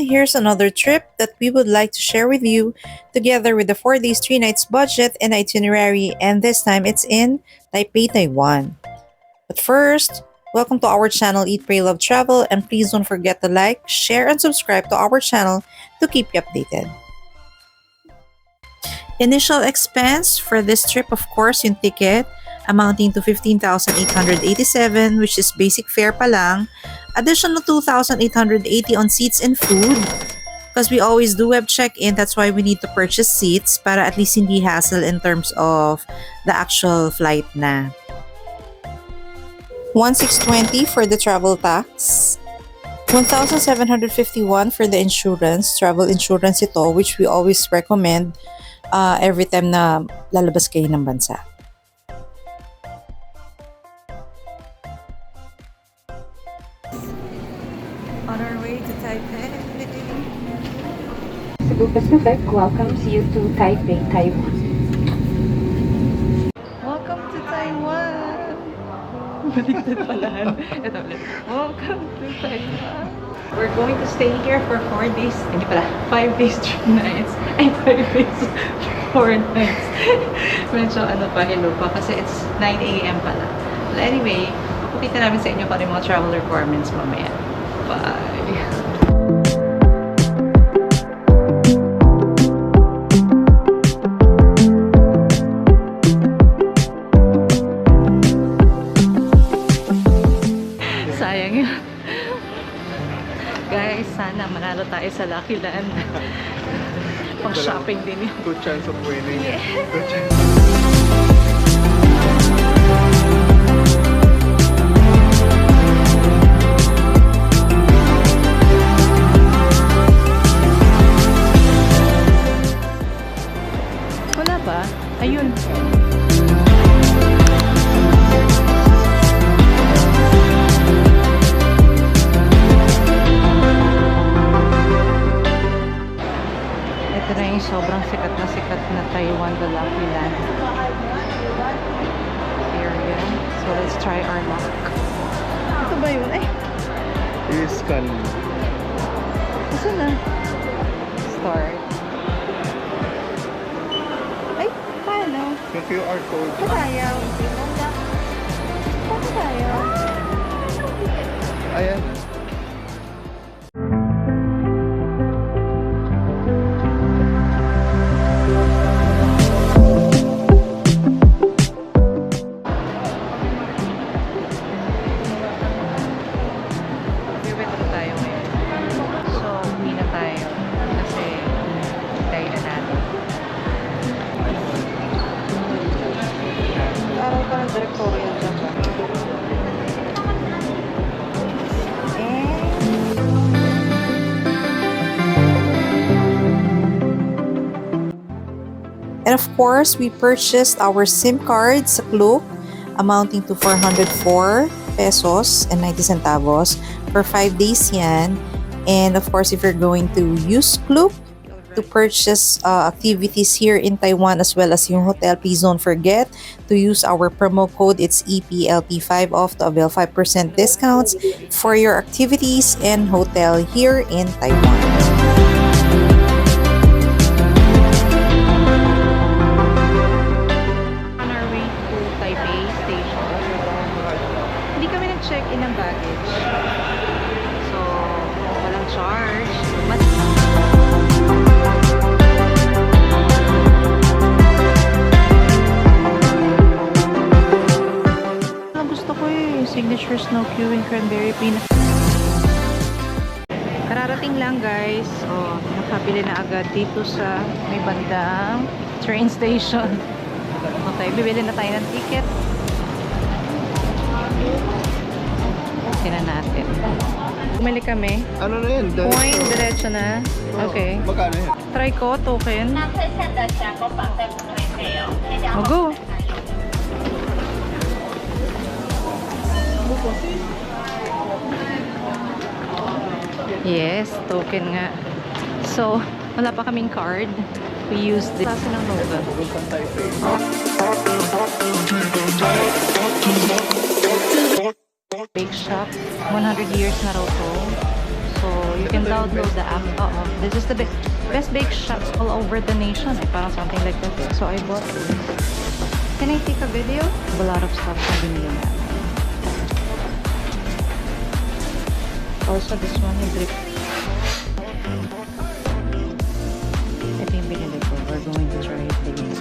here's another trip that we would like to share with you together with the 4 days 3 nights budget and itinerary, and this time it's in Taipei, Taiwan. But first, welcome to our channel Eat Pray Love Travel, and please don't forget to like, share and subscribe to our channel to keep you updated. Initial expense for this trip, of course, yung ticket amounting to 15,887, which is basic fare pa lang. Additional 2,880 on seats and food. Because we always do web check-in, that's why we need to purchase seats para at least hindi hassle in terms of the actual flight na. 1,620 for the travel tax. 1,751 for the insurance, travel insurance ito, which we always recommend every time na lalabas kayo ng bansa. On our way to Taipei. Cebu Pacific welcomes you to Taipei, Taiwan. Welcome to Taiwan! Baliktad palahan. Ito ulit. Welcome to Taiwan. We're going to stay here for 4 days, hindi pala, 5 days, 3 nights, ay 5 days, 4 nights. Medyo pa, hello pa, kasi it's 9 a.m. pala. But anyway, pakita namin sa inyo kung ano yung mga travel requirements mamaya. Bye! Sayang yun. Guys, sana manalo tayo sa Lucky Land. Pang-shopping din yun. Good chance of winning. Yeah. Good chance. Wala ba? Ayun. Ito na yung sobrang sikat na Taiwan, the Lucky Land area. So let's try our luck. Ito ba yun? Ay! Iskan. Ito na. Start. Ay! Paano? Yung QR code. Patayaw. Patayaw. Ayan. Withdraw tayo ngayon. So, uwi na tayo. Kasi, tayo na natin. Araw pa ng directorial dyan ba? And of course, we purchased our SIM card sa Klook amounting to 404 pesos and 90 centavos for 5 days yan. And of course, if you're going to use Klook to purchase activities here in Taiwan as well as yung hotel, please don't forget to use our promo code. It's EPLP5 off to avail 5% discounts for your activities and hotel here in Taiwan. On our way to Taipei Station. Hindi kami nag-check-in ng baggage. So, walang charge. Ang gusto ko signature snow queuing cranberry peanut. Kararating lang guys. Oh, nakabili na agad dito sa may bandang train station. Okay, bibili na tayo ng ticket. Tingnan natin. Bumili kami. Ano na yan? Coin, diretso na. Okay. Magkano yan? Try ko, token. Oh, go. Yes, token nga. So, wala pa kaming card. We used this. Klase ng Nova. Pupuntang Taipei. Bake shop. 100 years na raw to. So, So, you can download the app. This is the best bake shops all over the nation. Parang something like that. So, I bought this. Can I take a video? A lot of stuff na binili namin. Also, this one is drip. Ito yung binili ko. We're going to try it again.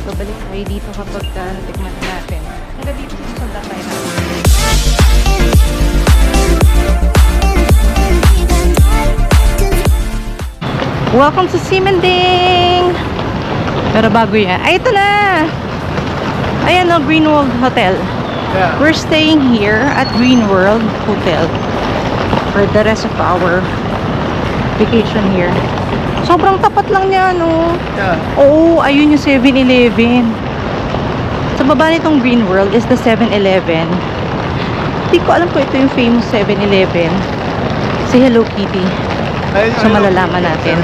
Babalik tayo dito kapag tikman natin. Hanggang dito susundan tayo natin. Welcome to Simending! Pero bago yan. Ay, ito na! Ayan o, Green World Hotel. Yeah. We're staying here at Green World Hotel for the rest of our vacation here. Sobrang tapat lang niya, no? Yeah. Oo, ayun yung 7-Eleven. Sa baba nitong Green World is the 7-Eleven. Hindi ko alam kung ito yung famous 7-Eleven. Si Hello Kitty. So, malalaman natin.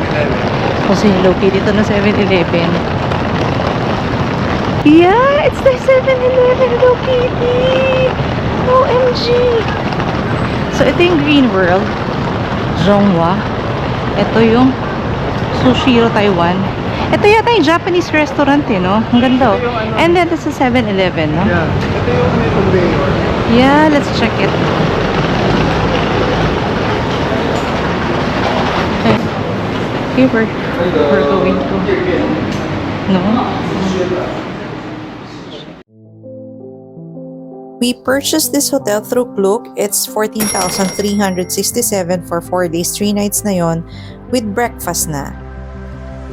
O si Hello Kitty ito na 7-Eleven. Yeah, it's the 7-Eleven Hello Kitty. OMG. So, ito yung Green World. Zhonghua. Ito yung Sushiro Taiwan. Ito yata yung Japanese restaurant eh, no? Ang ganda oh. And then this is 7-Eleven, no? Yeah. Ito yung may conveyor. Yeah, let's check it. Okay. Here we're going to. No? We purchased this hotel through Klook. It's 14,367 for 4 days, 3 nights na yon with breakfast na.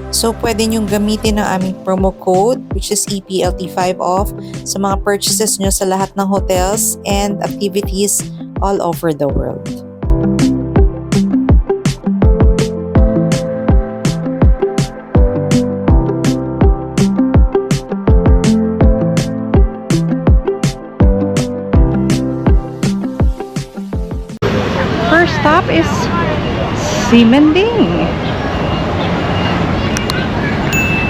So, pwede nyong gamitin ang aming promo code which is EPLT5 off sa mga purchases nyo sa lahat ng hotels and activities all over the world. First stop is Simending.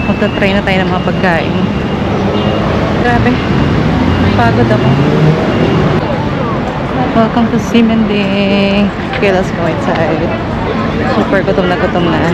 Magta-try na tayo ng mga pagkain. Grabe. Pagod ako. Welcome to Simending. Okay, let's go inside. Super gutom na gutom na.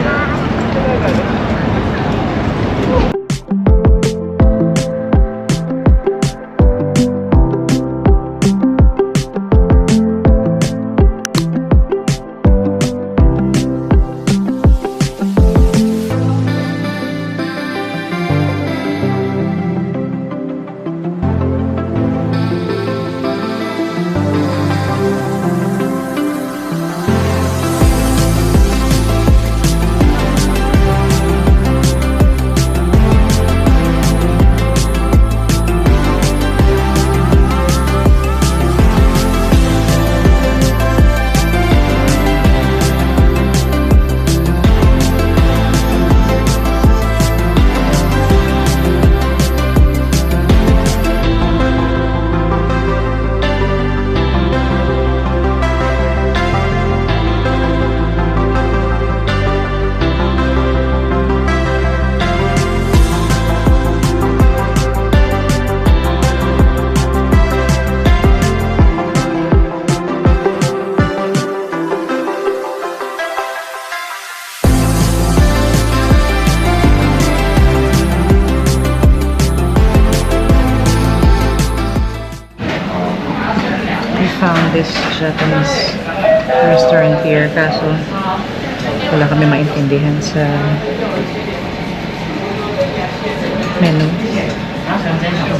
Found this Japanese restaurant here, kaso wala kami maintindihan sa menu,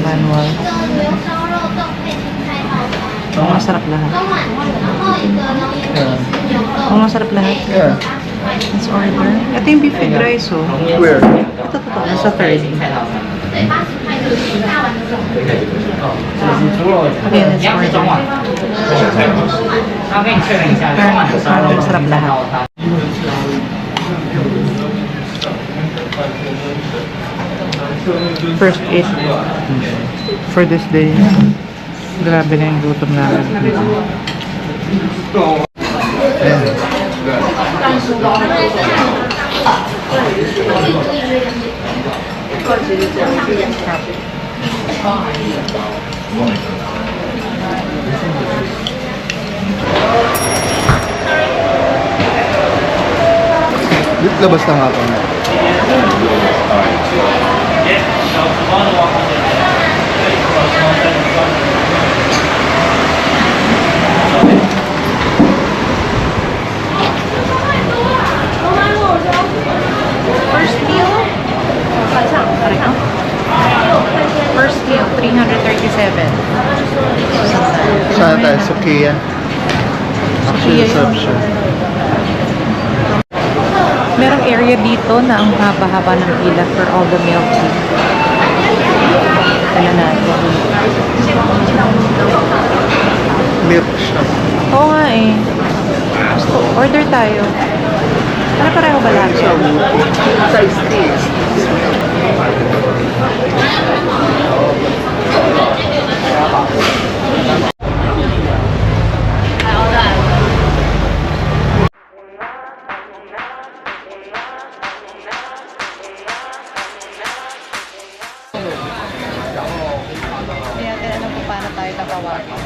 manual. Masarap lahat. Masarap lahat. Yeah. Let's order. Ito yung beef with rice, oh. Where? Ito, nasa 30. Okay, let's order. Pero masarap lahat. First eat for this day. Grabe na yung gutom namin. Dito labas na nga ako. First meal? First meal, 337. Saan tayo? Sa Kia. Actually, Kia yun. reception. Merong area dito na ang haba-haba ng pila for all the milk tea. Wala natin. Milk shop. Oo nga eh. Gusto, order tayo. Para-pareho ba lahat? Size tea. Kaya tinanong ko paano tayo napawakan.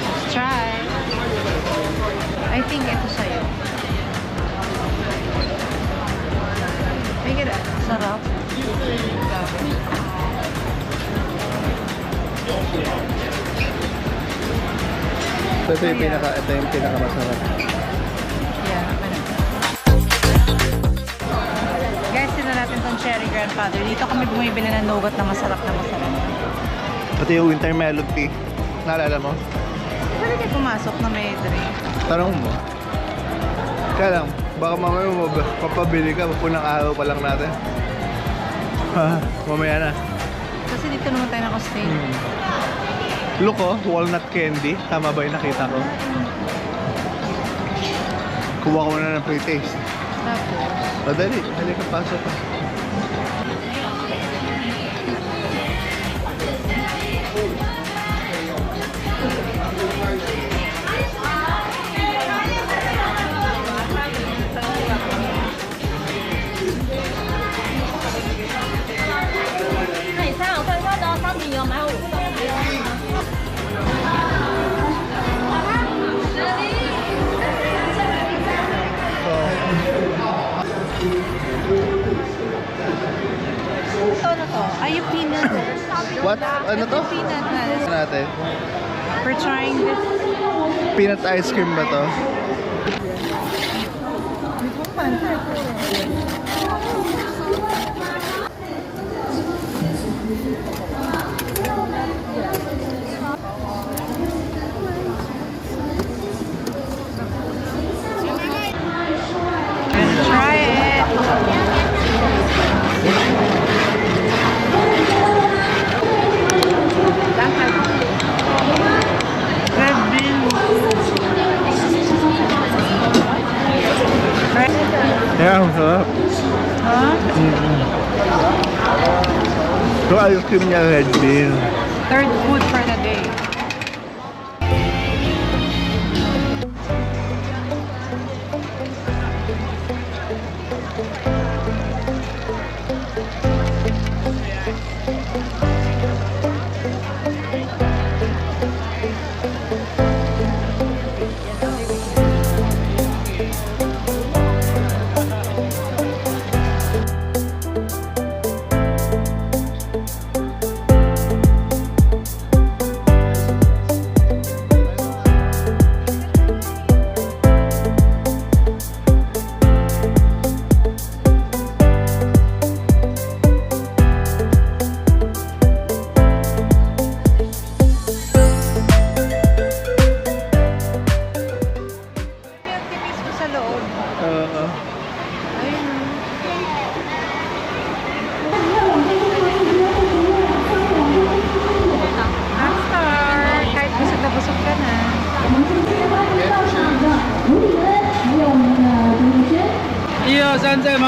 Let's try. I think ito sa'yo. Make it sarap. Ito yung pinakamasarap. Yeah. Guys, tinan natin tong Cherry Grandfather. Dito kami bumibili ng nougat na masarap na masarap. Ito yung winter melon tea. Naalala mo? Pwede kayo pumasok na may drink. Tanong mo. Kaya lang, baka mamaya mapabili ka, punang araw pa lang natin. Ha, mamaya na. Kasi dito naman tayo nakastay. Look oh, walnut candy. Tama ba yung nakita ko? Kuha ko na ng pre-taste. Tapos, Dali ka, pasok ka. ito na to. Ay, yung peanut. What? Ano to? Peanut na. Ano natin? We're trying this. Peanut ice cream ba to? Try it. Red bean. Yeah, ang sarap. Huh? So, ice cream niya red bean. Third food for the day.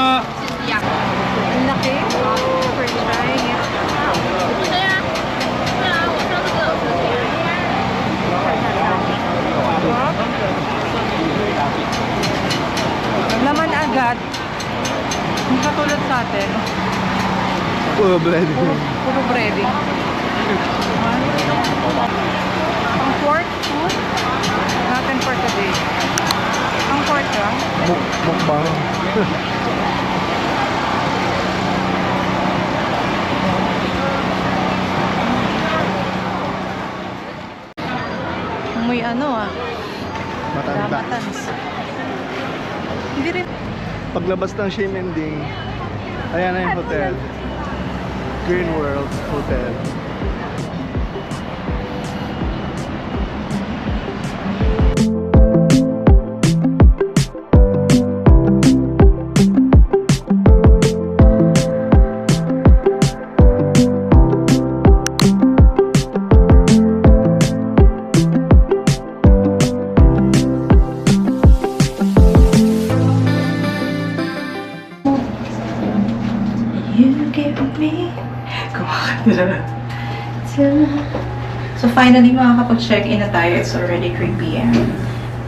Ang laki. For trying it. Laman agad. Hindi katulad sa atin. Puro bread. Puro breading. Ang pork food, natin for today. Ang pork lang. Mukbang. May ano Matanda. damatans. Hindi rin. Paglabas ng Shimending, ayan na yung hotel. Green World Hotel. You give me So finally, makakapag-check-in na tayo. It's already 3 p.m.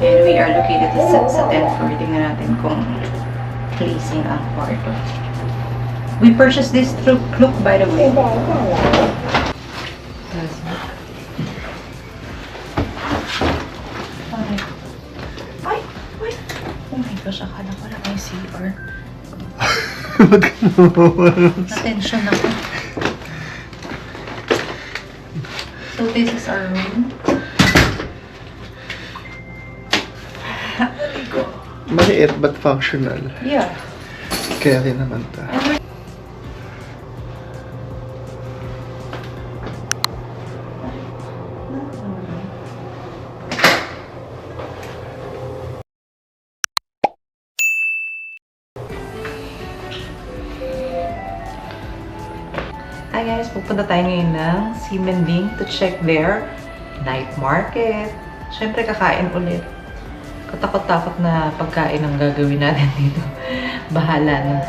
And we are located sa 10th floor. Tingnan natin kung placing ang kwarto. We purchased this through Klook, by the way. Ay! Ay! Oh my gosh, akala ko lang yung CR. Attention ako. So this is our room. Maliit but functional. Yeah. Kaya rin naman ta. Hi guys, pupunta tayo ngayon ng Ximending to check their night market. Siyempre kakain ulit. Katakot-takot na pagkain ang gagawin natin dito. Bahala na.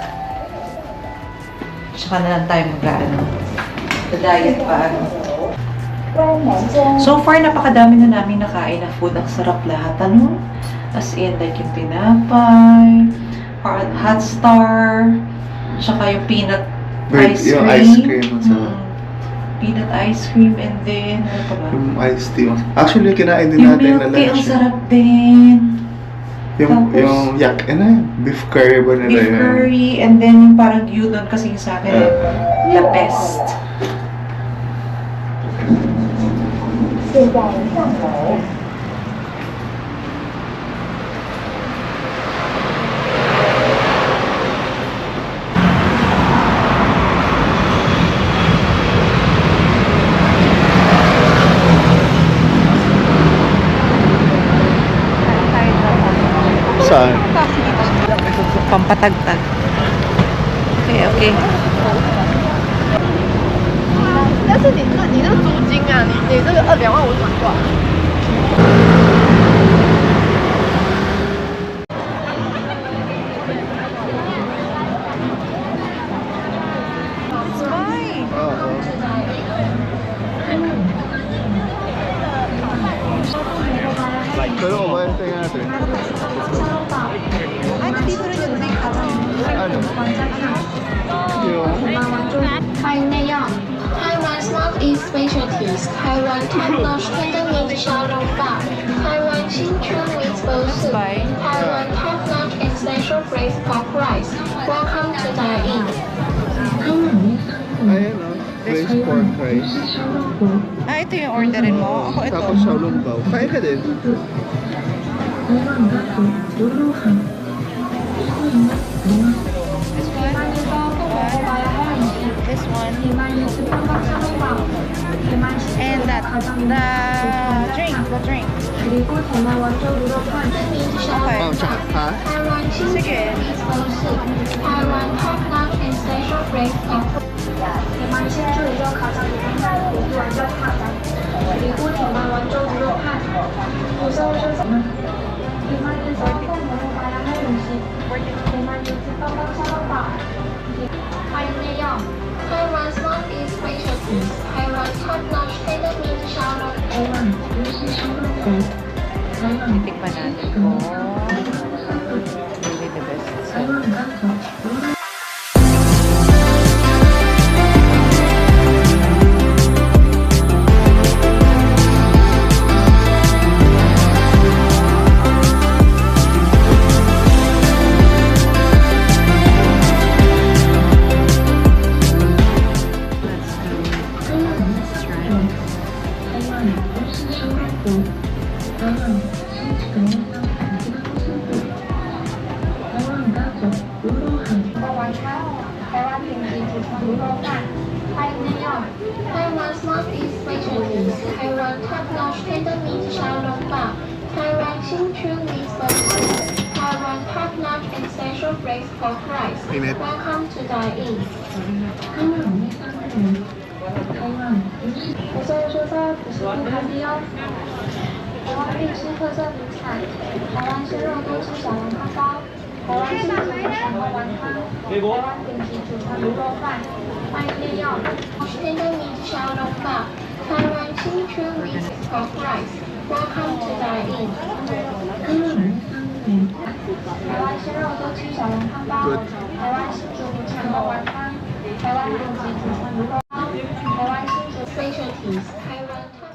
Tsaka na lang tayo mag-ano. Diet pa. So far, napakadami na namin nakain na food. Ang sarap lahat. Ano? As in, like yung tinapay, hot star, tsaka yung peanut Wait, ice cream. yung ice cream. Peanut ice cream and then, ano pa ba? Yung iced tea. Actually, kinain din Yung natin milk na tea, ang lunch. sarap din. Tapos, Yung yak, ano yun? Beef curry ba nila Beef yun? curry, and then yung parang gyudon kasi yung sa akin, the best. Saan? Pampatagtag. Okay, okay. 但是你这个租金啊，你这个2万5转多少？ Oo. Pero kung ba yung tingnan natin? Ay, nandito rin yung drink. Ano? Yung... Taiwan Southeast Specialties, Taiwan top-notch tender-meat xiaolong bao, Taiwan Xinchuan with bowl soup, Taiwan top-notch and special braised pork rice. Welcome to dine-in. Ayun o. Braised pork rice. Ah, ito yung orderin mo. Ako ito. Tapos xiaolong bao. Kain ka din. This one. And that. The drink. Okay. Oh, tsaka, ha? Taiwan Xinchuan Sige. with bowl soup, Taiwan top-notch and special braised pork. 铁板鲜猪鱼肉烤肠、鱼干、鱼丸椒烤肠、鱼骨铁板完粥鱼肉汉、五色肉什么？铁板元宵凤梨白羊黑米线，铁板油脂棒棒烧肉 Titikman natin kung really the best seller. Taiwan's Northeast specialties, Taiwan top-notch tender meat xiaolongbao, Taiwan Xinchu meat soup, Taiwan top-notch and special braised pork rice. Init. Welcome to dine-in. 我现在说在普什布开地哦。台湾必吃特色名产，台湾鲜肉多汁小笼汤包，台湾新竹小肉丸汤，台湾顶级祖传卤肉饭，欢迎利用。Tender meat xiaolongbao, Taiwan Xinchu meat pork rice. Welcome to dine-in. 台湾鲜肉多汁小笼汤包，台湾新竹小肉丸汤，台湾顶级祖传卤肉包，台湾新竹 specialties, Taiwan top.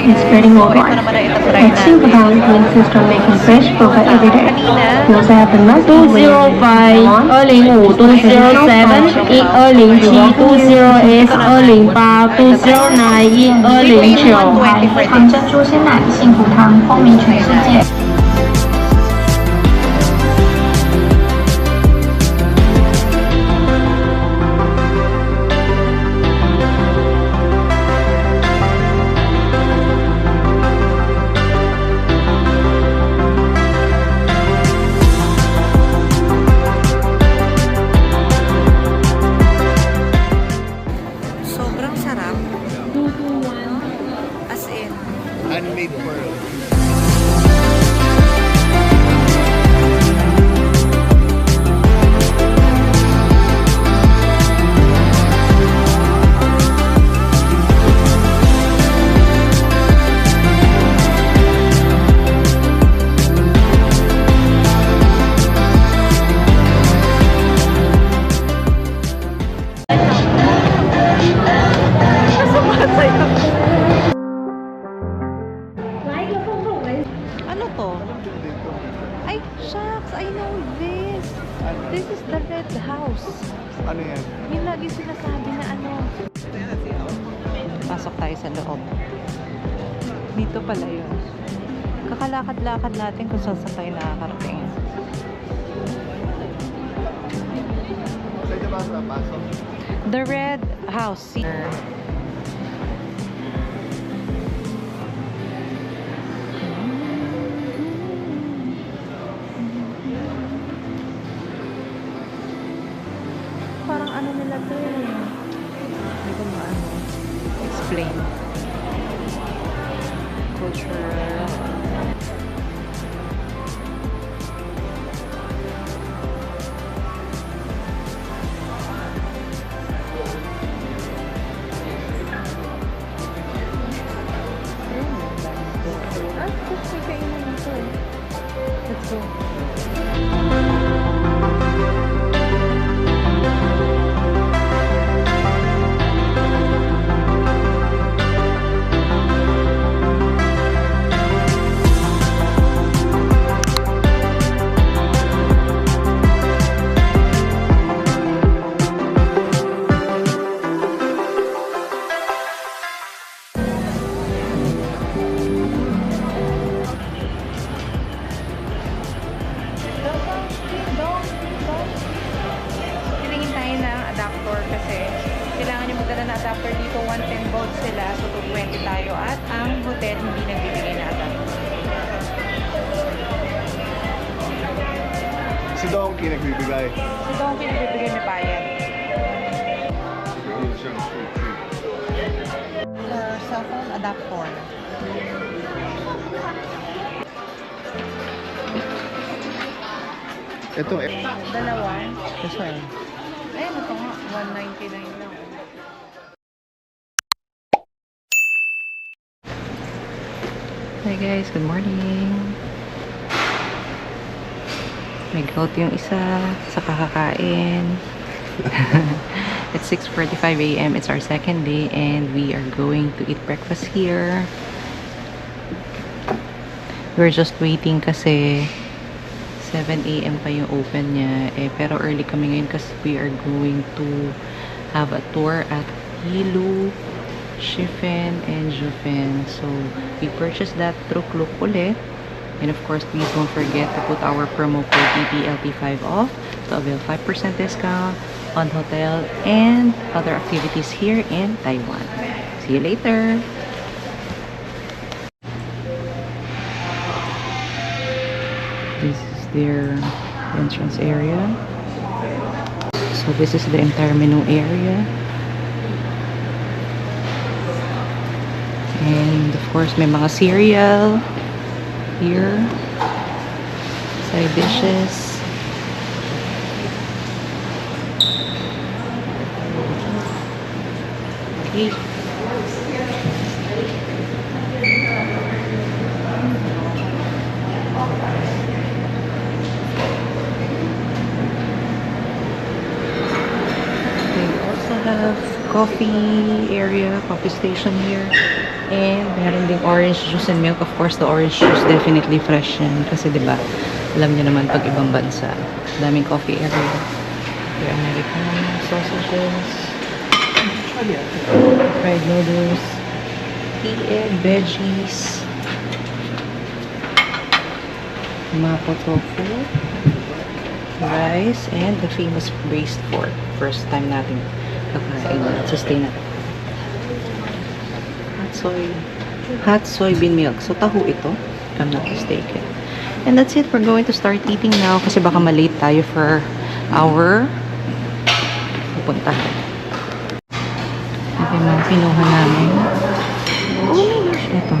Is spreading worldwide. At Xinfudang, we insist on making fresh profit every day. We also have the most 205 205 207 1207 20S 208 209 1209糖珍珠鲜奶幸福汤，风靡全世界。Sobrang sarap. As in, Handmade pearl. ano to? Ay, shucks! I know this! This is the red house. Ano yan? Yung lagi sinasabi na ano. Pasok tayo sa loob. Dito pala yun. Kakalakad-lakad natin kung saan tayo nakakarating. Saan ba sa pasok? The red house. See? Parang ano nila to eh. Hindi ko maano. Explain. Culture. Let's go. bayad, hindi nagbibigay na agad. Si Donkey nagbibigay. Si Donkey nagbibigay na bayad. Cellphone adapter. Ito eh. Dalawa. This one. Ayun, ito nga. 199 lang. Hi guys, good morning. May goat yung isa sa kakakain. It's 6:45 a.m. It's our second day and we are going to eat breakfast here. We're just waiting kasi 7 a.m. pa yung open niya. Pero early kami ngayon kasi we are going to have a tour at Ilu, Shifen, and Jufen. So, we purchased that through Klook ulit. And of course, please don't forget to put our promo code EPLT5 off to avail 5% discount on hotel and other activities here in Taiwan. See you later! This is their entrance area. So this is the entire menu area. And of course, may mga cereal here. Side dishes. Okay. They also have coffee area, coffee station here. And meron ding orange juice and milk. Of course, the orange juice definitely fresh yan. Kasi diba, alam nyo naman pag ibang bansa, daming coffee area. Here, Americano, sausages, fried noodles, tea egg, veggies, mapo tofu, rice, and the famous braised pork. First time natin kakain. Sustain natin. Hot soybean milk. So, taho ito, if I'm not mistaken. And that's it. We're going to start eating now kasi baka malate tayo for our pupuntahan. Ito yung mga kinuha namin. Oh my gosh, ito.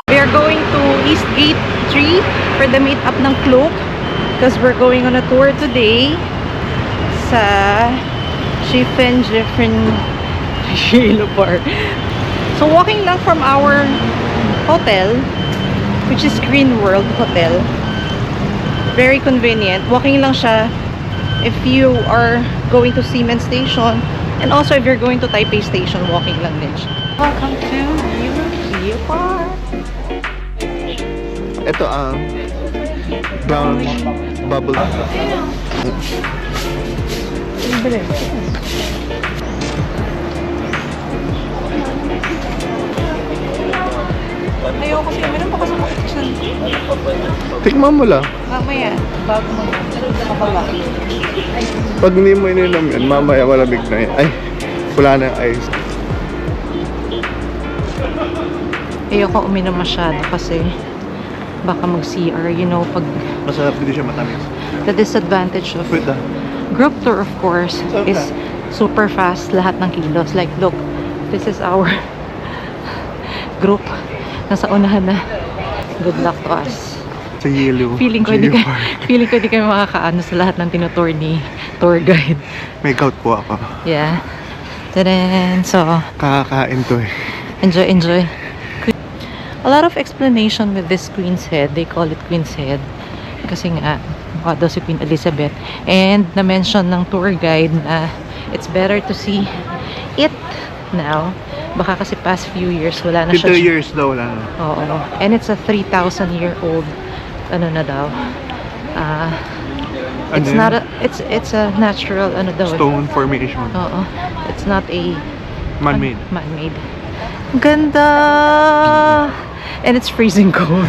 We are going to East Gate 3 for the meet-up ng Klook because we're going on a tour today sa Shifen Yellow Bar. So walking lang from our hotel, which is Green World Hotel. Very convenient. Walking lang siya if you are going to Ximen Station, and also if you're going to Taipei Station, walking lang din siya. Welcome to Yellow Bar. Ito ang brown bubble. Ayaw kasi uminom pa kasi makikisyan. Tikman mo lang. Mamaya, bago makababa. Pag hindi mo ininom yan, mamaya malamig na yan. Ay, wala na yung ice. Ayoko uminom masyado kasi baka mag-CR, you know, pag Masarap din siya matamis. the disadvantage of Wait group tour, of course, is super fast lahat ng kilos. Like, look, this is our group. Nasa unahan na. Good luck to us. Sa yellow. Feeling ko hindi kayo makakaano sa lahat ng tinutour ni tour guide. May gout po ako. Yeah. Then, so, Kakakain to eh. enjoy. A lot of explanation with this Queen's Head. They call it Queen's Head. Kasi nga, mukha daw si Queen Elizabeth. And na-mention ng tour guide na it's better to see it now. Baka kasi past few years, wala na 2 siya. years daw lang. Oo. And it's a 3,000-year-old, ano na daw. It's Ano not yun? a, it's a natural, ano daw. Stone formation. Oo. It's not a Man-made. man-made. Ganda! And it's freezing cold.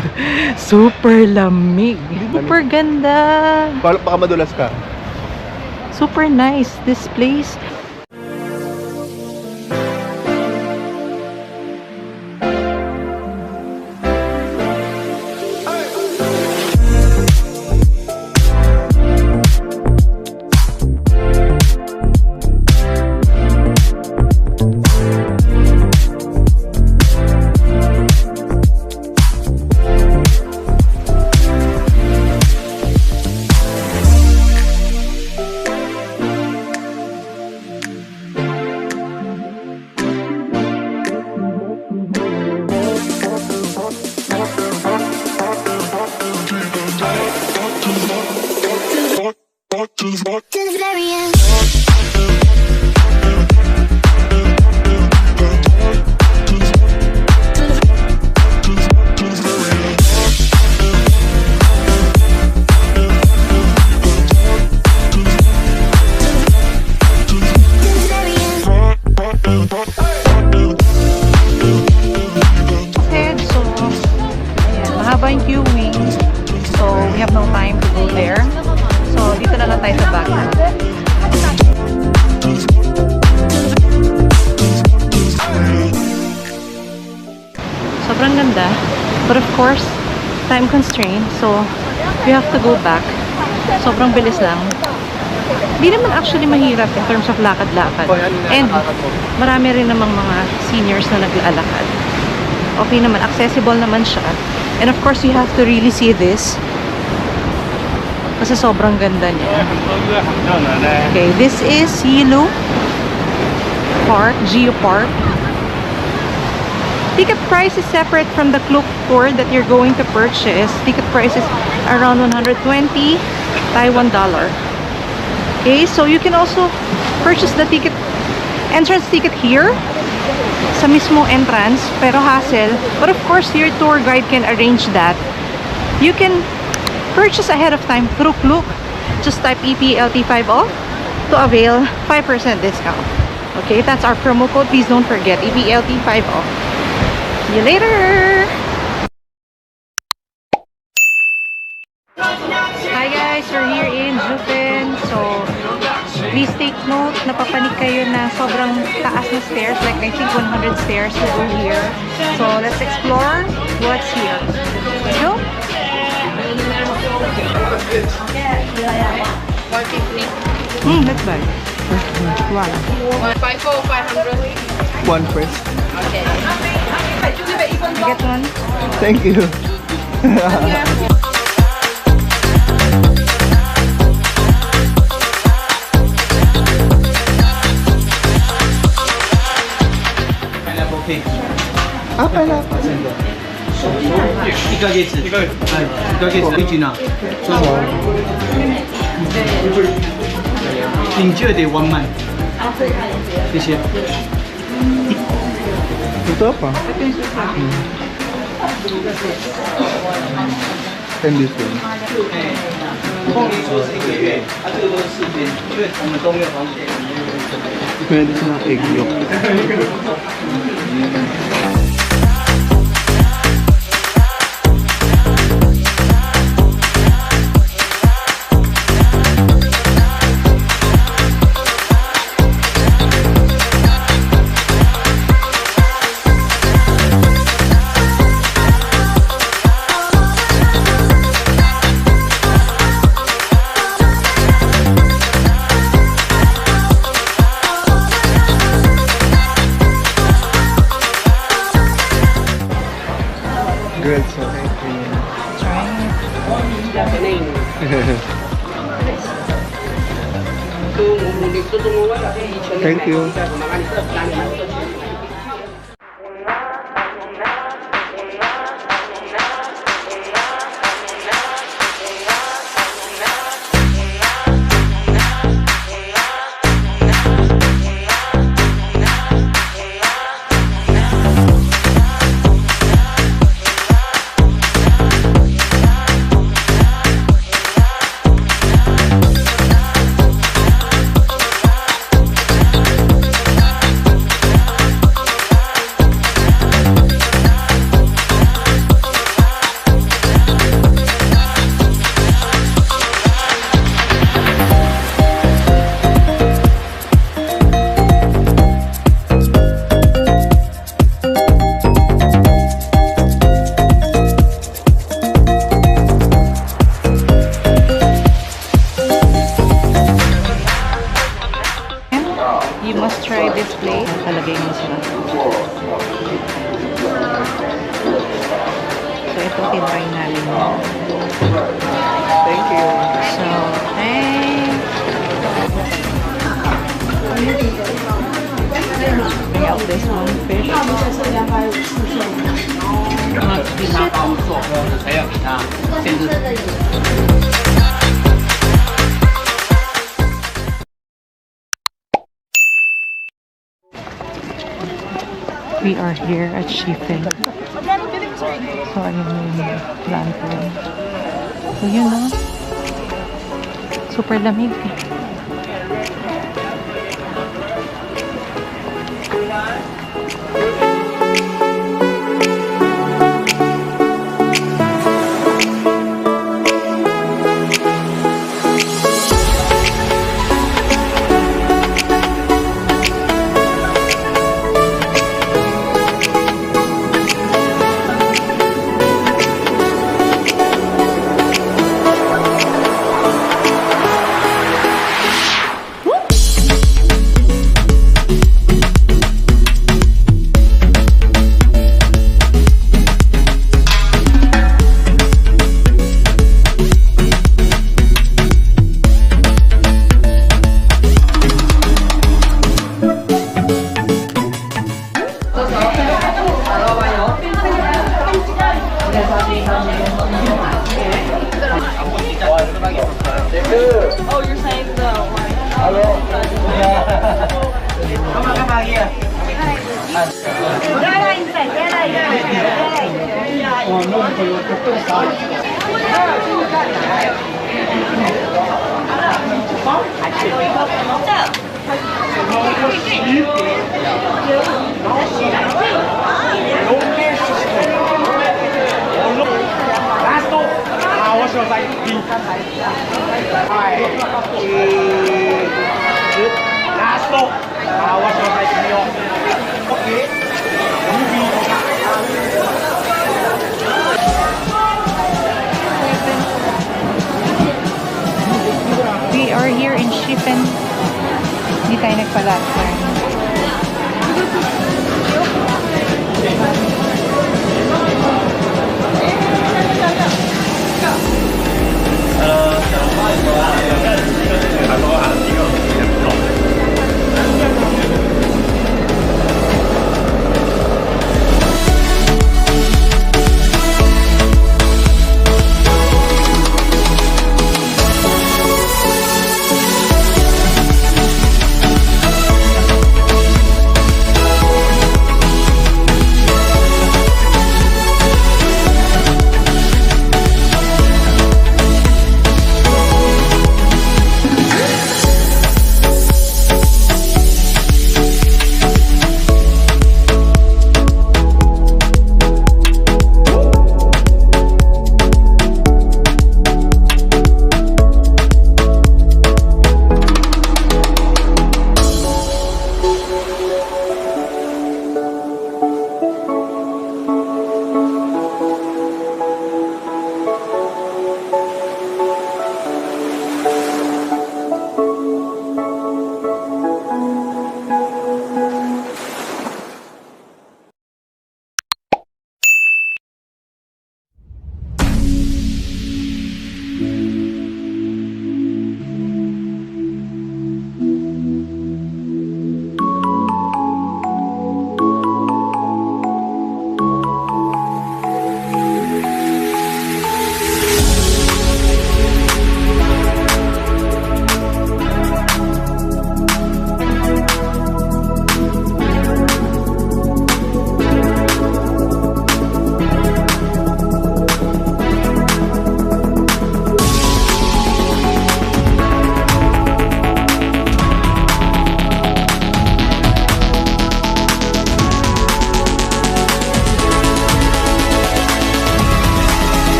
Super lamig. Super ganda. Baka madulas ka. Super nice. This place. So, ayan, mahaba yung queuing. So, we have no time to go there. So, dito na lang tayo sa back. Sobrang ganda. But of course, time constraint. So, we have to go back. Sobrang bilis lang. Di naman actually mahirap in terms of lakad-lakad. And marami rin namang mga seniors na naglalakad. Okay naman, accessible naman siya. And of course, you have to really see this. Kasi sobrang ganda niya. Okay, this is Yilu Park, Geopark. Ticket price is separate from the Klook tour that you're going to purchase. Ticket price is around 120 Taiwan dollar. Okay, so you can also purchase the ticket, entrance ticket here sa mismo entrance, pero hassle. But of course, your tour guide can arrange that. You can purchase ahead of time through Klook. Just type EPLT5 off to avail 5% discount. Okay, that's our promo code. Please don't forget EPLT5 off. See you later! Hi guys, we're here in Jupen. So, please take note, napapanik kayo na sobrang taas na stairs, like I think 100 stairs to go here. So, let's explore what's here. Let's go! 150. Let's buy. One. 154, 500. One first. Okay. I get one. Thank you. pineapple cake. Ah, pineapple. 1ヶ月。1ヶ月。はい。1ヶ月1な。そう。Enjoy the 1 month. 谢谢。 Ito pa. And this one. 凤梨酥是1个月，这个都是4天，因为我们都没有黄金。 Pwede silang egg yolk. Grilled sauce. Thank you. You must try this plate. Talagay mo sila. So, ito tinry namin. Thank you. So, thanks. Bring out this one fish. We are here at Shifen. So, ayun yung plan ko. So, yun no? Super lamig. We are here in Shifen. Hindi tayo nagpa-last time.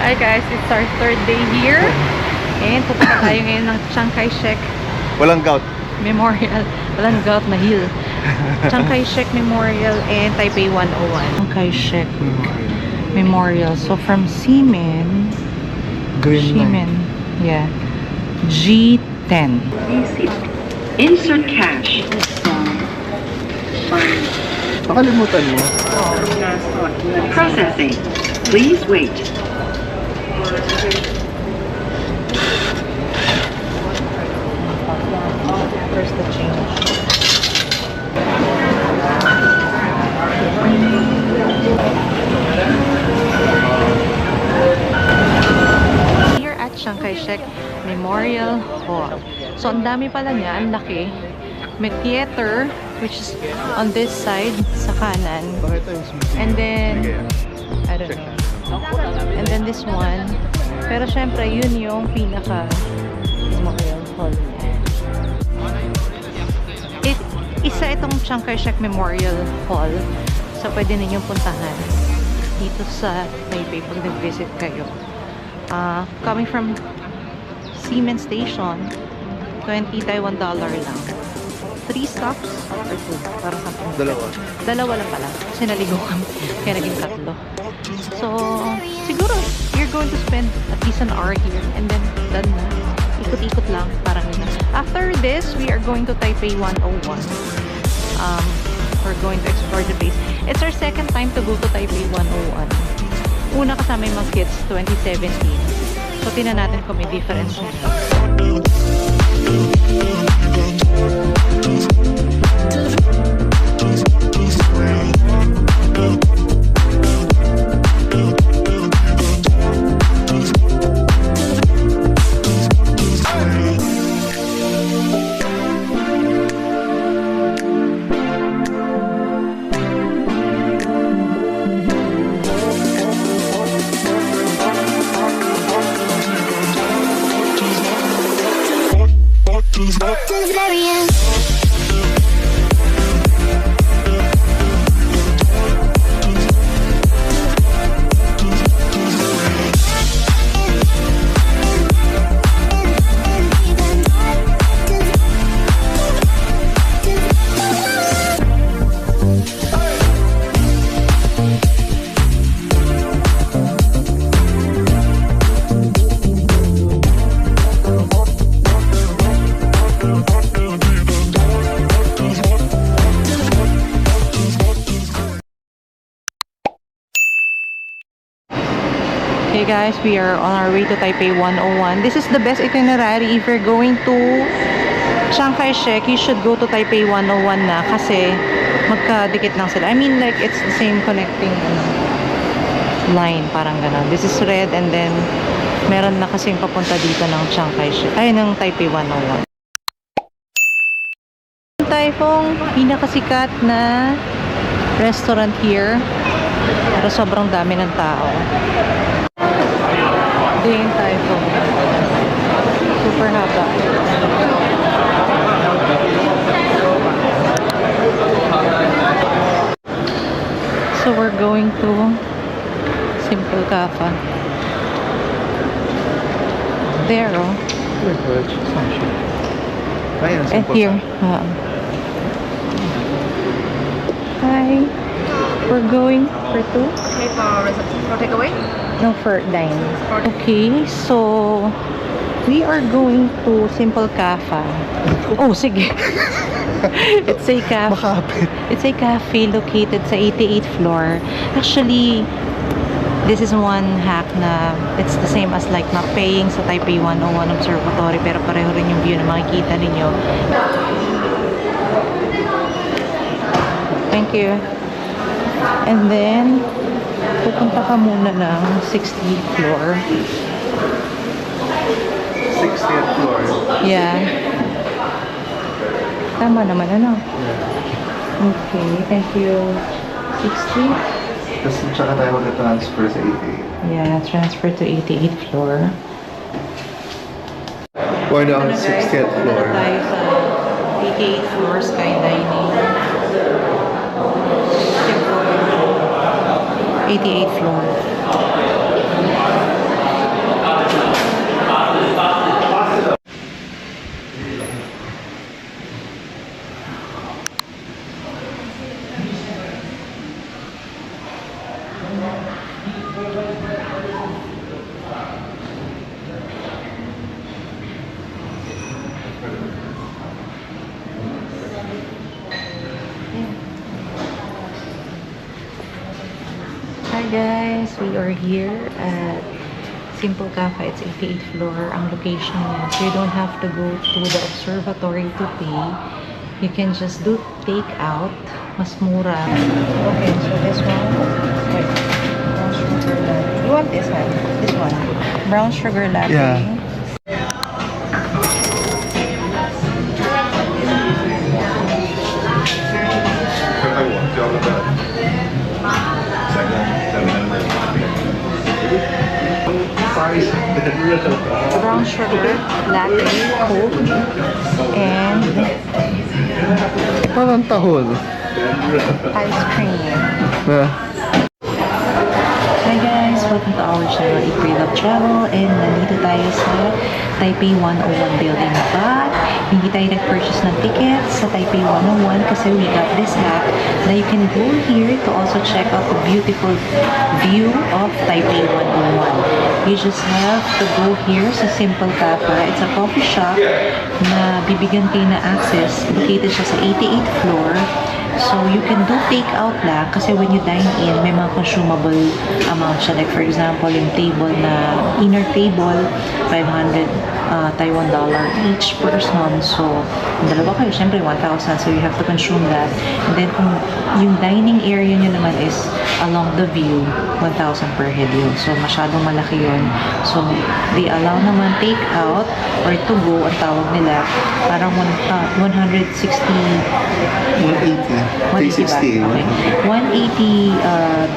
Hi guys, it's our third day here. And pupunta tayo ngayon ng Chiang Kai-shek Walang gout. Memorial. Walang gout na hill. Chiang Kai-shek Memorial and Taipei 101. Chiang Kai-shek Memorial. So from Ximen, yeah, G10. Insert cash. Nakalimutan mo. Processing. Please wait. Where's the change? Here at Chiang Kai-shek Memorial Hall. So, ang dami pala niya. Ang laki. May theater, which is on this side, sa kanan. And then, I don't know. And then this one. Pero syempre, yun yung pinaka Memorial Hall niya. Isa itong Chiang Kai-shek Memorial Hall. So, pwede ninyong puntahan dito sa Taipei pag nag-visit kayo. Coming from Ximen Station, 20 Taiwan dollar lang. 3 stops or 2? Para something. Dalawa lang pala. Kasi naligo kami. Kaya naging 3. So, siguro, you're going to spend at least an hour here. And then, done na. Ikot-ikot lang. Parang yun na. After this, we are going to Taipei 101. We're going to explore the place. It's our second time to go to Taipei 101. Una kasama yung mga kids, 2017. So, tingnan natin kung may difference nila. Okay guys, we are on our way to Taipei 101. This is the best itinerary. If you're going to Chiang Kai-shek, you should go to Taipei 101 na kasi magkadikit lang sila. I mean like it's the same connecting line, parang gano'n. This is red and then meron na kasing papunta dito ng Chiang Kai-shek. Ay, ng Taipei 101. Taipong pinakasikat na restaurant here. Pero sobrang dami ng tao. Ding Taipong. Super haba. So we're going to Simple Cafe. There, oh. And here. Hi. We're going for 2? Okay, for takeaway? No, for dine. Okay, so we are going to Simple Cafe. Oh, sige. It's a cafe. It's a cafe located sa 88th floor. Actually, this is one hack na it's the same as like not paying sa Taipei 101 Observatory, pero pareho rin yung view na makikita ninyo. Thank you. And then, pupunta ka muna ng 60th floor. 60th floor. Yeah. Tama naman, ano? Okay, thank you. 60? Tapos tsaka tayo mag-transfer sa 88. Yeah, transfer to 88th floor. We're on 60th floor. Punta tayo sa 88th floor skydining. 88th floor. Hi guys, we are here at Simple Cafe, it's 88th floor ang location niya. So you don't have to go to the observatory to pay. You can just do take out. Mas mura. Okay, so this one. Wait. Brown sugar latte. You want this one? This one. Brown sugar latte. Yeah. Brown sugar latte, Coke, and Parang tahol. ice cream. Yeah. Hi guys! Welcome to our channel, Eat Pray Love Travel, and nandito tayo sa Taipei 101 building, but hindi tayo nag-purchase ng tickets sa Taipei 101 kasi we got this app na you can go here to also check out the beautiful view of Taipei 101. You just have to go here sa Simple Cafe. It's a coffee shop na bibigyan kayo na access. Located siya sa 88th floor. So, you can do take-out lang kasi when you dine in, may mga consumable amount siya. Like, for example, yung table na inner table, 500 Taiwan dollar each person. So, kung dalawa kayo, syempre 1,000. So, you have to consume that. And then, kung yung dining area nyo naman is along the view, 1,000 per head yun. So, masyadong malaki yun. So, they allow naman take-out or to go, ang tawag nila, parang 160 180. 360. Okay. $180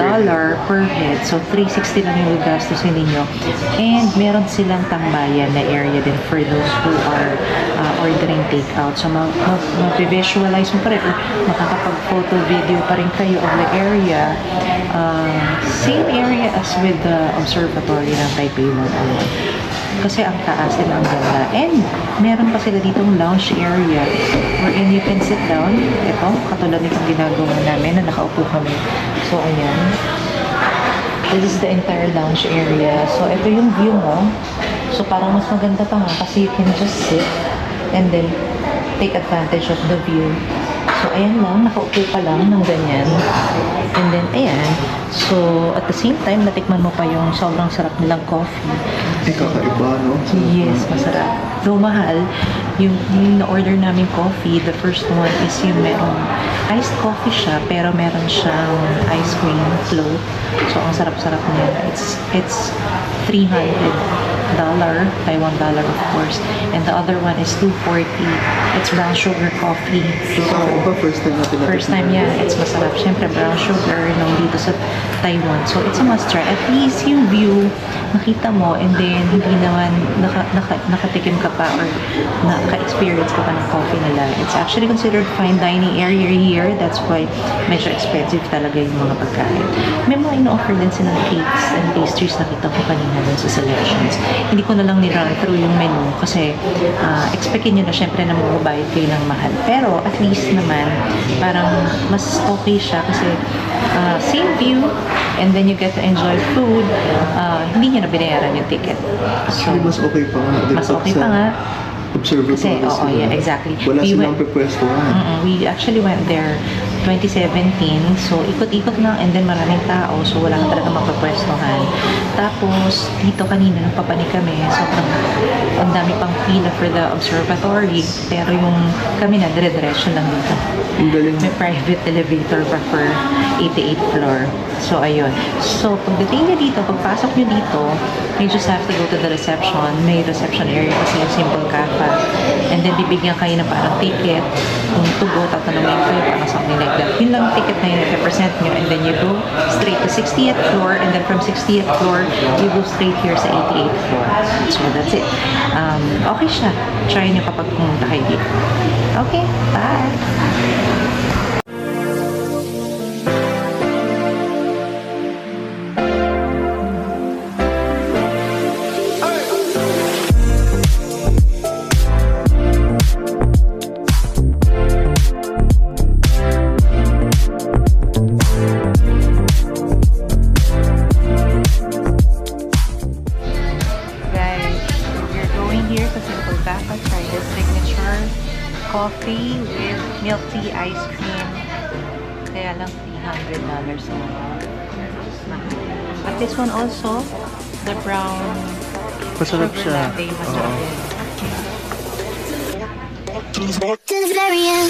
per head. So, 360 lang yung gastusin ninyo. And meron silang tambayan na area din for those who are ordering takeout. So, mag-visualize mo pa rin. Makakapag-photo video pa rin kayo of the area. Same area as with the observatory ng Taipei 101. Kasi ang taas din ang ganda. And meron pa sila ditong lounge area wherein you can sit down. Ito, katulad nitong ginagawa namin na nakaupo kami. So, ayan. This is the entire lounge area. So, ito yung view mo. So, parang mas maganda pa nga kasi you can just sit and then take advantage of the view. So, ayan lang. Nakaupo pa lang ng ganyan. And then, ayan. So, at the same time, natikman mo pa yung sobrang sarap nilang coffee. Kakaiba, no? Yes, masarap. Though mahal, yung na-order namin coffee, the first one is yung merong iced coffee siya, pero meron siyang ice cream float. So, ang sarap-sarap niya. It's $300, Taiwan dollar, of course. And the other one is $240. It's brown sugar coffee. So, First time natin first time yan. It's masarap. Siyempre, brown sugar nung dito sa Taiwan. So, it's a must try. At least yung view, nakita mo, and then hindi naman nakatikim ka pa or naka-experience ka pa ng coffee nila. It's actually considered fine dining area here. That's why medyo expensive talaga yung mga pagkain. May mga ino-offer din sila ng cakes and pastries na kita ko kanina dun sa selections. Hindi ko na lang ni-run through yung menu kasi expectin nyo na syempre na magbabayad kayo ng mahal. Pero at least naman, parang mas okay siya kasi same view and then you get to enjoy food. Hindi nyo na binayaran yung ticket. So, Actually, mas okay pa nga. mas okay pa nga. Observatory Kasi, oo, sila. yeah, exactly. Wala We silang went- pepwestuhan. We actually went there 2017. So, ikot-ikot lang and then maraming tao. So, wala ka talaga mapapwestuhan. Tapos, dito kanina, nung papani kami, sobrang ang dami pang pila for the observatory. Pero yung kami na, dire-diretso lang dito. Ang galing. May private elevator pa for 88th floor. So, ayun. So, pagdating nyo dito, pagpasok nyo dito, you just have to go to the reception. May reception area kasi yung Simple Cafe. And then, bibigyan kayo ng parang ticket. Kung to go, tatanungin kayo, parang something like that. Yun lang ticket na yun, i-present nyo. And then, you go straight to 60th floor. And then, from 60th floor, you go straight here sa 88th floor. So, that's it. Okay siya. Try nyo kapag pumunta kayo dito. Okay, bye! Coffee with milk tea ice cream. Kaya lang $300 na. But this one also, The brown Masarap siya. chocolate, Oo. masarap yan.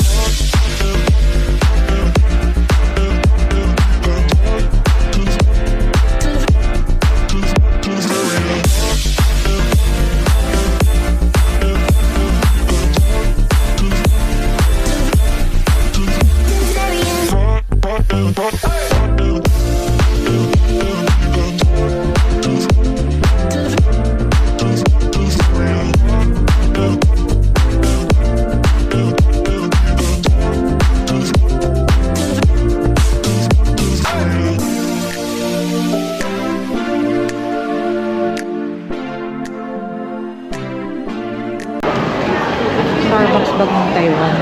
Starbucks bag ng Taiwan.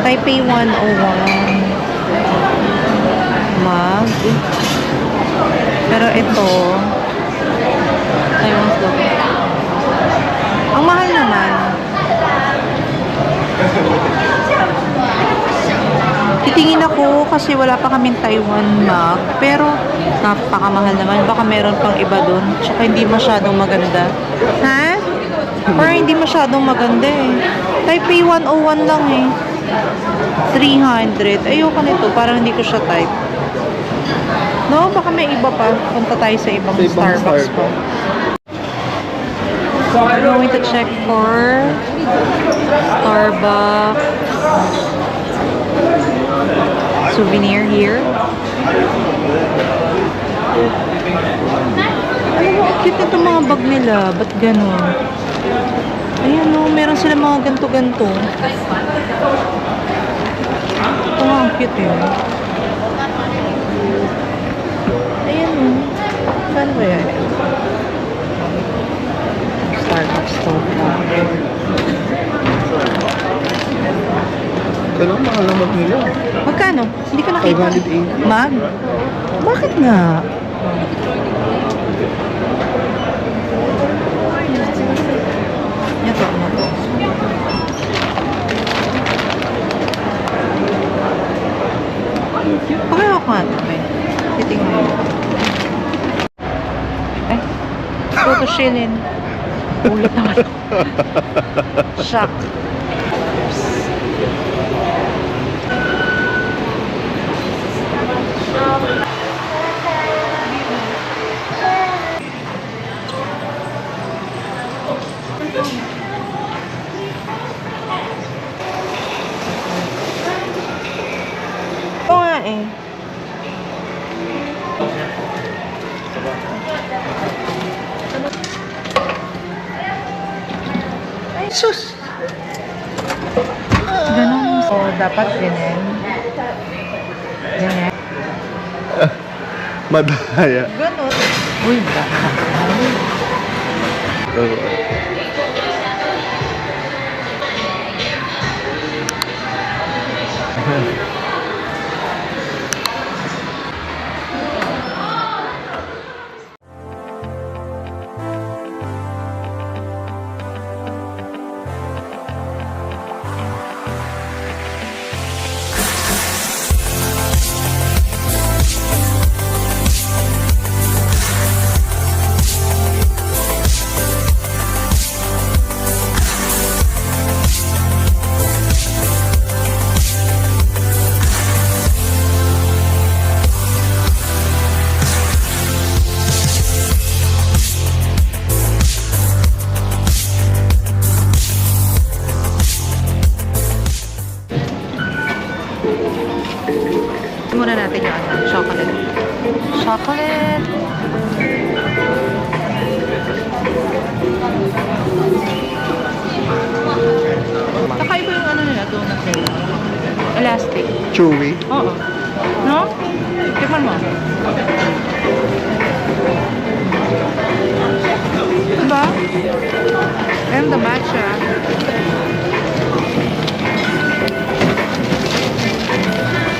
Taipei 101. Mug. Pero ito, Taiwan's logo. Ang mahal naman. Titingin ako kasi wala pa kaming Taiwan mug. Pero napakamahal naman. Baka meron pang iba dun. Tsaka hindi masyadong maganda. Ha? Parang hindi masyadong maganda eh. Taipei 101 lang eh. 300. Ayoko nito. Parang hindi ko siya type. No, baka may iba pa. Punta tayo sa ibang Starbucks pa. We're going to check for Starbucks souvenir here. Alam mo, ang cute nito mga bag nila. Ba't ganun? Ayan o, meron sila mga ganto-ganto. Ito nga, ang cute yun. Ayan o. Paano ba yan? Starbucks store. Kailang mahal ang mag nila. Magkano? Hindi ko nakita. 580. Mag? Bakit nga? Ito, ito. Pakihaw ko nga ito. Titingnan mo. Ay, photo shillin. Ulit naman. Shock. Oo nga eh. Ay, sus! Ganun. So, dapat ganyan. Ganyan. Madaya. Ganun. Uy, baka. Muna natin yung chocolate. Chocolate! Kakaiba yung ano nila, donut nila. Elastic. Chewy. Oo. No? Tikman mo. Diba? And the matcha.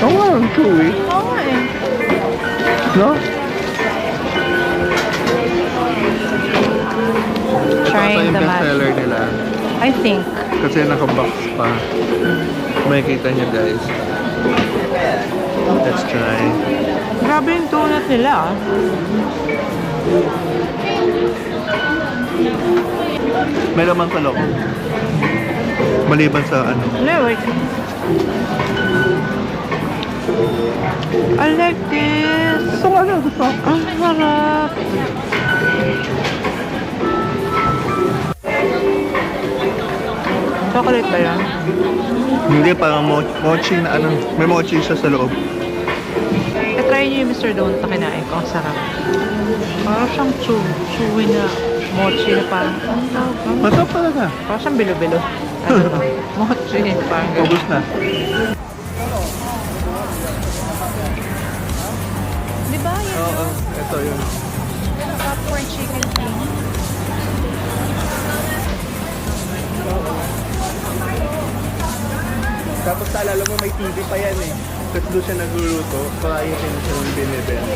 Oo nga, ang chewy. Oo nga eh. No? Trying the best matcha. seller nila. I think. Kasi naka-box pa. Makikita niyo guys. Let's try. Grabe yung donut nila, ah. May laman sa loob. Maliban sa ano. No, wait. I like this. Ito nga na, gusto. Ang harap. Chocolate ba yan? Hindi, parang mochi na ano. May mochi siya sa loob. I-try niyo yung Mr. Donut na kinain ko. Ang sarap. Parang siyang chewy na mochi na parang, ano tawag ba? Masarap talaga. Parang siyang bilo-bilo. Ano ba? Mochi. Parang ganun. Ubus na. Di ba yun? Oo, ito yun. Popcorn chicken king. Tapos naalala mo may TV pa yan eh. Tapos doon siya nagluluto. Kaya yun siya yung binibenta.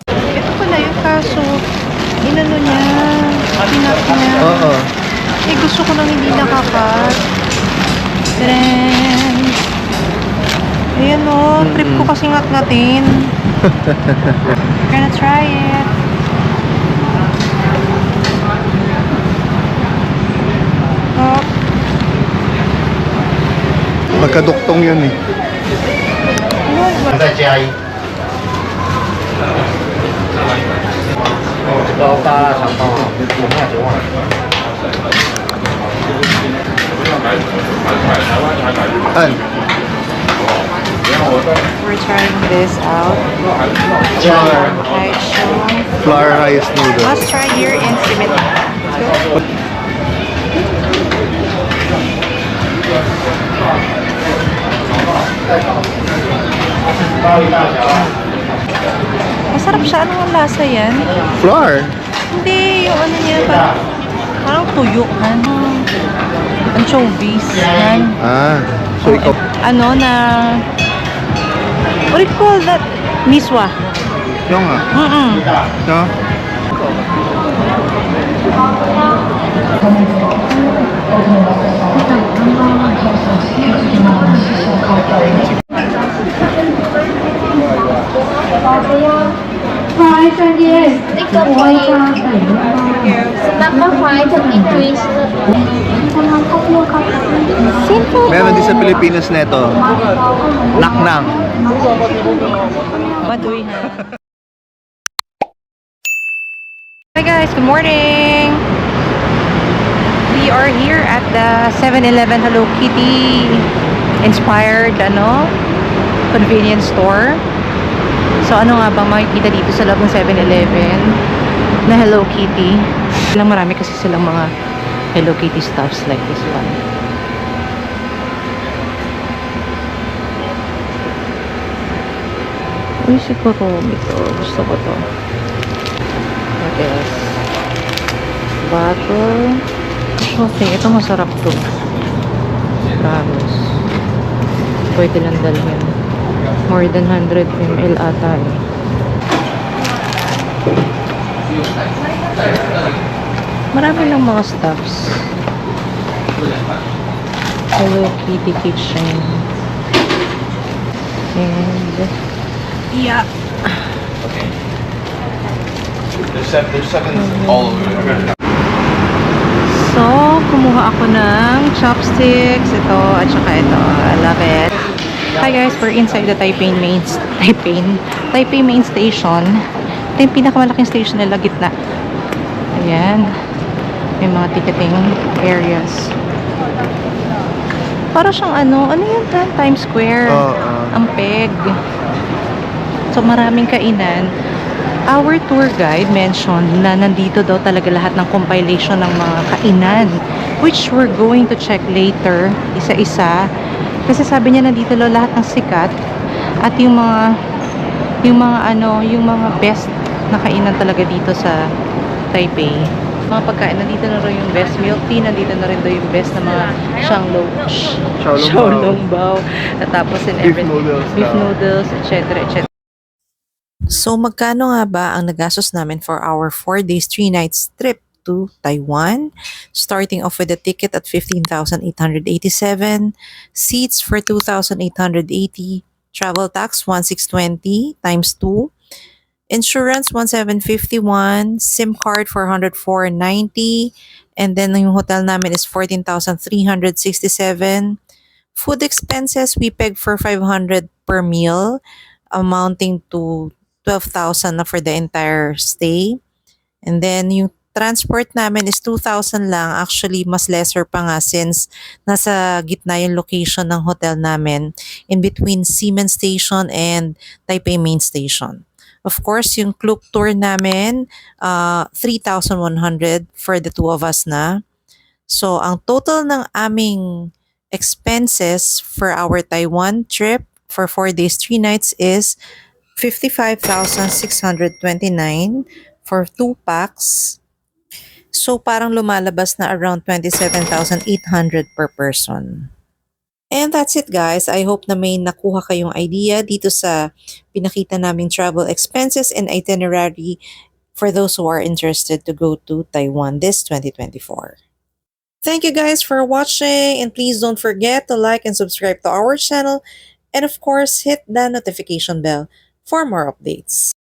Ito pala yung kaso, inano niya, pinat niya. Oo. Eh, gusto ko nang hindi nakakat. Tadaan! Ayan o, trip ko kasi ngat-ngatin. Gonna try it. Oh, Magkaduktong yun eh. An? we're trying this out. Flour rice noodles. Must try here in Simit. Masarap siya. Ano ang lasa yan? Flour? Hindi, yung ano niya, parang tuyo. Ano? Anchovies. Yan. Ah, so ikaw. Ano na... What do you call that? Miswa. Yung nga. No? Number 5 increase. Meron din sa Pilipinas neto. Naknang. What do we have? Hi guys, good morning! We are here at the 7-Eleven Hello Kitty inspired convenience store. So ano nga bang makikita dito sa loob ng 7-Eleven na Hello Kitty? Marami kasi silang mga Hello Kitty stuffs like this one. Uy, siguro ito. Gusto ko to. What else? Butter. Shopping. Ito masarap to. Promise. Pwede lang dalhin. More than 100 ml ata eh. Marami lang mga stuffs. Hello Kitty Kitchen. And... yeah. Okay. There's seven all over. So, kumuha ako ng chopsticks. Ito, at saka ito. I love it. Hi guys, we're inside the Taipei main station. Ito yung pinakamalaking station nila, gitna. Ayan. May mga ticketing areas. Para siyang ano yun? Times Square. Ang peg. So, maraming kainan. Our tour guide mentioned na nandito daw talaga lahat ng compilation ng mga kainan, which we're going to check later, isa-isa. Kasi sabi niya nandito daw lahat ng sikat at yung mga best na kainan talaga dito sa Taipei. Mga pagkain, nandito na rin yung best milk tea, nandito na rin daw yung best na mga Xiaolongbao. Tatapos in Beef everything. noodles Beef daw. noodles, etc. etc. So, magkano nga ba ang nagastos namin for our 4 days, 3 nights trip to Taiwan? Starting off with a ticket at 15,887, seats for 2,880, travel tax 1,620 times 2, insurance 1,751, SIM card 404.90, and then yung hotel namin is 14,367. Food expenses, we pegged for 500 per meal, amounting to 12,000 na for the entire stay. And then yung transport namin is 2,000 lang. Actually, mas lesser pa nga since nasa gitna yung location ng hotel namin in between Ximen Station and Taipei Main Station. Of course, yung Klook tour namin, 3,100 for the two of us na. So, ang total ng aming expenses for our Taiwan trip for 4 days, 3 nights is 55,629 for 2 packs. So, parang lumalabas na around 27,800 per person. And that's it guys. I hope na may nakuha kayong idea dito sa pinakita naming travel expenses and itinerary for those who are interested to go to Taiwan this 2024. Thank you guys for watching, and please don't forget to like and subscribe to our channel, and of course hit the notification bell for more updates.